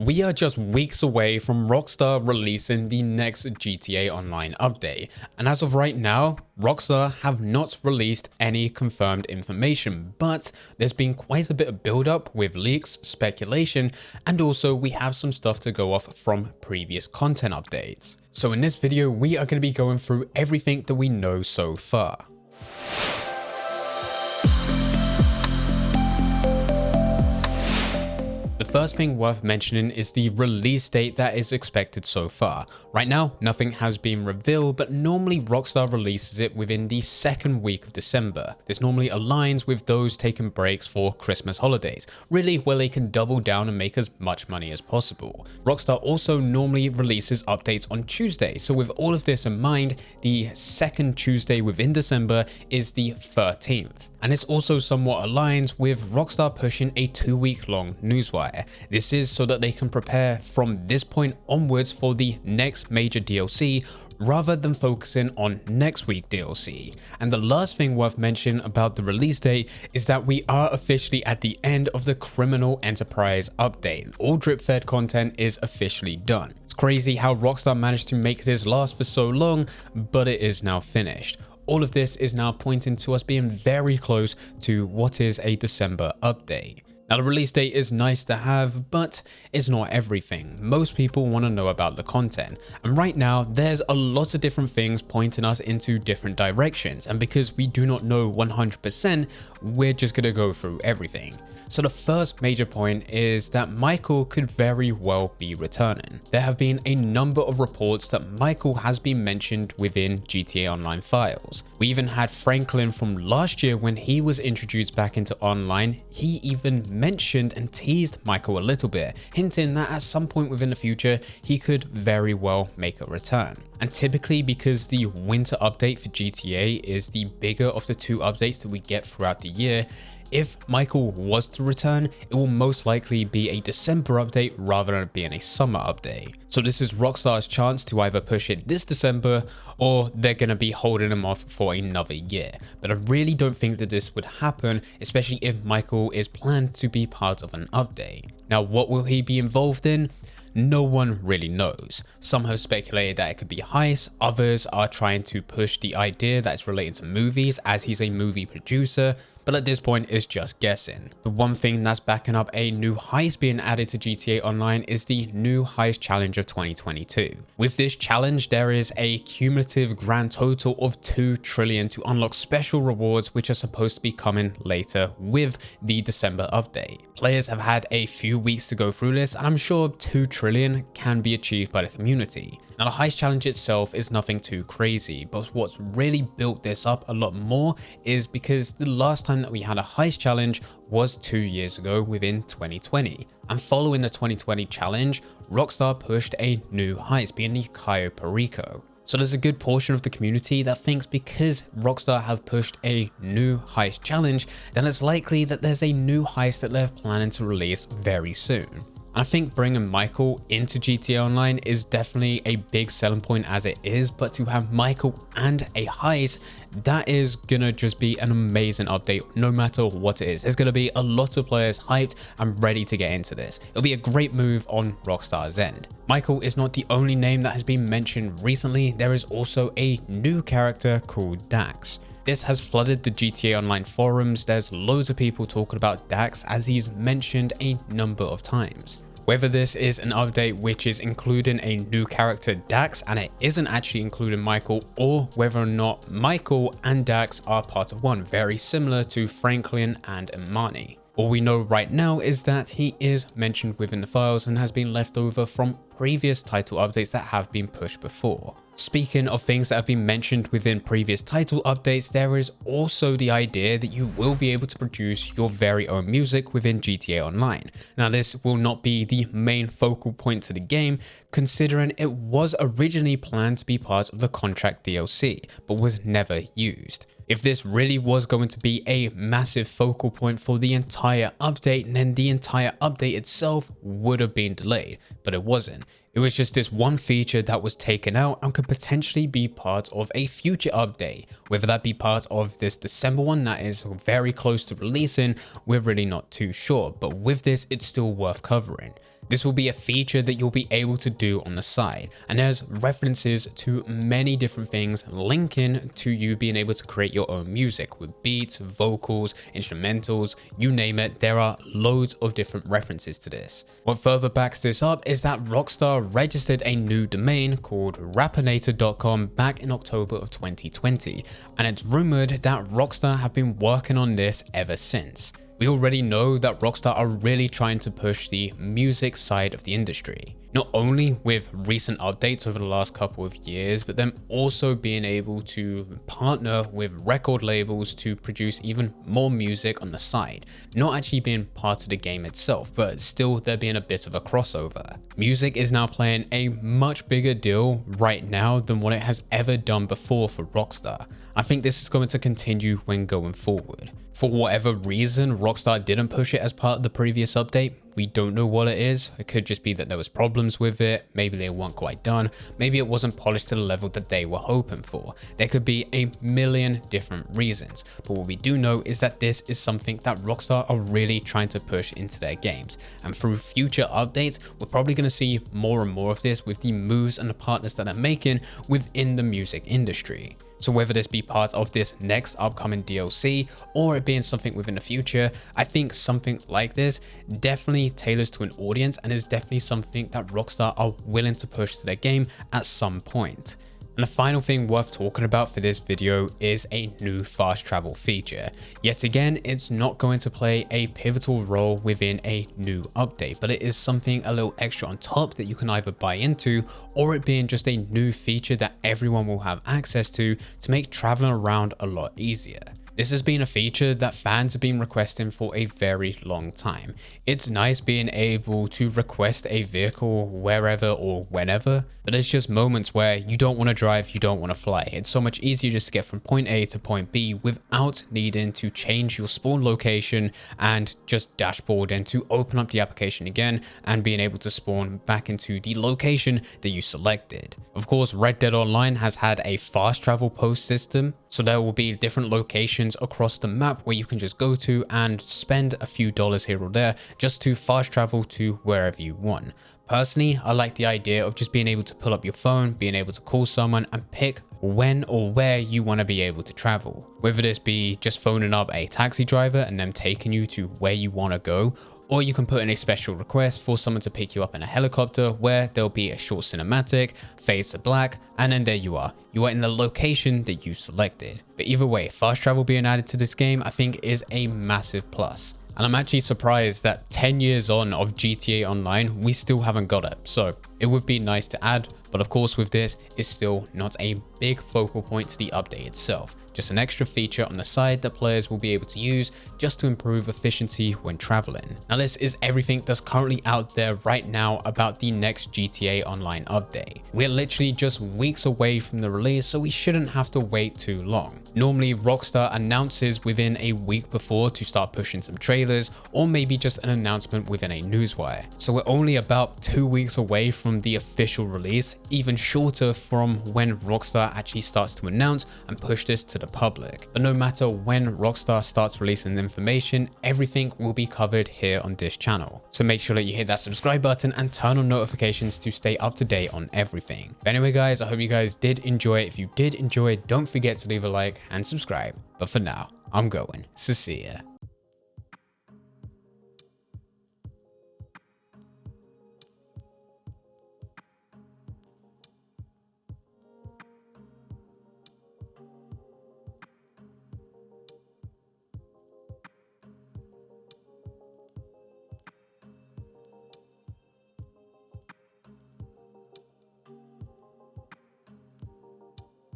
We are just weeks away from Rockstar releasing the next GTA Online update, and as of right now, Rockstar have not released any confirmed information, but there's been quite a bit of build-up with leaks, speculation, and also we have some stuff to go off from previous content updates. So in this video, we are going to be going through everything that we know so far. The first thing worth mentioning is the release date that is expected so far. Right now, nothing has been revealed, but normally Rockstar releases it within the second week of December. This normally aligns with those taking breaks for Christmas holidays, really where they can double down and make as much money as possible. Rockstar also normally releases updates on Tuesday, so with all of this in mind, the second Tuesday within December is the 13th. And this also somewhat aligns with Rockstar pushing a 2-week-long newswire. This is so that they can prepare from this point onwards for the next major DLC rather than focusing on next week DLC. And the last thing worth mentioning about the release date is that we are officially at the end of the Criminal Enterprise update. All drip-fed content is officially done. It's crazy how Rockstar managed to make this last for so long, but it is now finished. All of this is now pointing to us being very close to what is a December update. Now the release date is nice to have, but it's not everything. Most people want to know about the content, and right now there's a lot of different things pointing us into different directions, and because we do not know 100%, we're just going to go through everything. So the first major point is that Michael could very well be returning. There have been a number of reports that Michael has been mentioned within GTA Online files. We even had Franklin from last year when he was introduced back into Online. He even mentioned and teased Michael a little bit, hinting that at some point within the future, he could very well make a return. And typically because the winter update for GTA is the bigger of the two updates that we get throughout the year, if Michael was to return, it will most likely be a December update rather than being a summer update. So this is Rockstar's chance to either push it this December or they're going to be holding him off for another year. But I really don't think that this would happen, especially if Michael is planned to be part of an update. Now, what will he be involved in? No one really knows. Some have speculated that it could be heist, others are trying to push the idea that it's related to movies as he's a movie producer, but at this point it's just guessing. The one thing that's backing up a new heist being added to GTA Online is the new heist challenge of 2022. With this challenge, there is a cumulative grand total of 2 trillion to unlock special rewards which are supposed to be coming later with the December update. Players have had a few weeks to go through this, and I'm sure 2 trillion can be achieved by the community. Now the heist challenge itself is nothing too crazy, but what's really built this up a lot more is because the last time that we had a heist challenge was 2 years ago within 2020. And following the 2020 challenge, Rockstar pushed a new heist, being the Cayo Perico. So there's a good portion of the community that thinks because Rockstar have pushed a new heist challenge, then it's likely that there's a new heist that they're planning to release very soon. I think bringing Michael into GTA Online is definitely a big selling point as it is, but to have Michael and a heist, that is gonna just be an amazing update no matter what it is. There's gonna be a lot of players hyped and ready to get into this. It'll be a great move on Rockstar's end. Michael is not the only name that has been mentioned recently. There is also a new character called Dax. This has flooded the GTA Online forums. There's loads of people talking about Dax as he's mentioned a number of times. Whether this is an update which is including a new character Dax and it isn't actually including Michael, or whether or not Michael and Dax are part of one, very similar to Franklin and Imani. All we know right now is that he is mentioned within the files and has been left over from previous title updates that have been pushed before. Speaking of things that have been mentioned within previous title updates, there is also the idea that you will be able to produce your very own music within GTA Online. Now this will not be the main focal point to the game, considering it was originally planned to be part of the contract DLC, but was never used. If this really was going to be a massive focal point for the entire update, then the entire update itself would have been delayed, but it wasn't. It was just this one feature that was taken out and could potentially be part of a future update. Whether that be part of this December one that is very close to releasing, we're really not too sure. But with this, it's still worth covering. This will be a feature that you'll be able to do on the side, and there's references to many different things linking to you being able to create your own music with beats, vocals, instrumentals, you name it. There are loads of different references to this. What further backs this up is that Rockstar registered a new domain called rappinator.com back in October of 2020, and it's rumored that Rockstar have been working on this ever since. We already know that Rockstar are really trying to push the music side of the industry, not only with recent updates over the last couple of years, but them also being able to partner with record labels to produce even more music on the side, not actually being part of the game itself, but still there being a bit of a crossover. Music is now playing a much bigger deal right now than what it has ever done before for Rockstar. I think this is going to continue when going forward. For whatever reason, Rockstar didn't push it as part of the previous update. We don't know what it is. It could just be that there was problems with it. Maybe they weren't quite done. Maybe it wasn't polished to the level that they were hoping for. There could be a million different reasons. But what we do know is that this is something that Rockstar are really trying to push into their games. And through future updates, we're probably going to see more and more of this with the moves and the partners that they're making within the music industry. So whether this be part of this next upcoming DLC or it being something within the future, I think something like this definitely tailors to an audience and is definitely something that Rockstar are willing to push to their game at some point. And the final thing worth talking about for this video is a new fast travel feature. Yet again, it's not going to play a pivotal role within a new update, but it is something a little extra on top that you can either buy into, or it being just a new feature that everyone will have access to make traveling around a lot easier. This has been a feature that fans have been requesting for a very long time. It's nice being able to request a vehicle wherever or whenever, but there's just moments where you don't want to drive, you don't want to fly. It's so much easier just to get from point A to point B without needing to change your spawn location and just dashboard and to open up the application again and being able to spawn back into the location that you selected. Of course, Red Dead Online has had a fast travel post system, so there will be different locations across the map where you can just go to and spend a few dollars here or there just to fast travel to wherever you want. Personally, I like the idea of just being able to pull up your phone, being able to call someone and pick when or where you want to be able to travel. Whether this be just phoning up a taxi driver and them taking you to where you want to go, or you can put in a special request for someone to pick you up in a helicopter where there'll be a short cinematic, fades to black, and then there you are. You are in the location that you selected. But either way, fast travel being added to this game I think is a massive plus. And I'm actually surprised that 10 years on of GTA Online, we still haven't got it. So it would be nice to add, but of course with this, it's still not a big focal point to the update itself. Just an extra feature on the side that players will be able to use just to improve efficiency when traveling. Now this is everything that's currently out there right now about the next GTA Online update. We're literally just weeks away from the release, so we shouldn't have to wait too long. Normally Rockstar announces within a week before to start pushing some trailers, or maybe just an announcement within a newswire. So we're only about 2 weeks away from the official release, even shorter from when Rockstar actually starts to announce and push this to the public. But no matter when Rockstar starts releasing information, everything will be covered here on this channel. So make sure that you hit that subscribe button and turn on notifications to stay up to date on everything. But anyway guys, I hope you guys did enjoy. If you did enjoy, don't forget to leave a like and subscribe. But for now, I'm going. So see ya.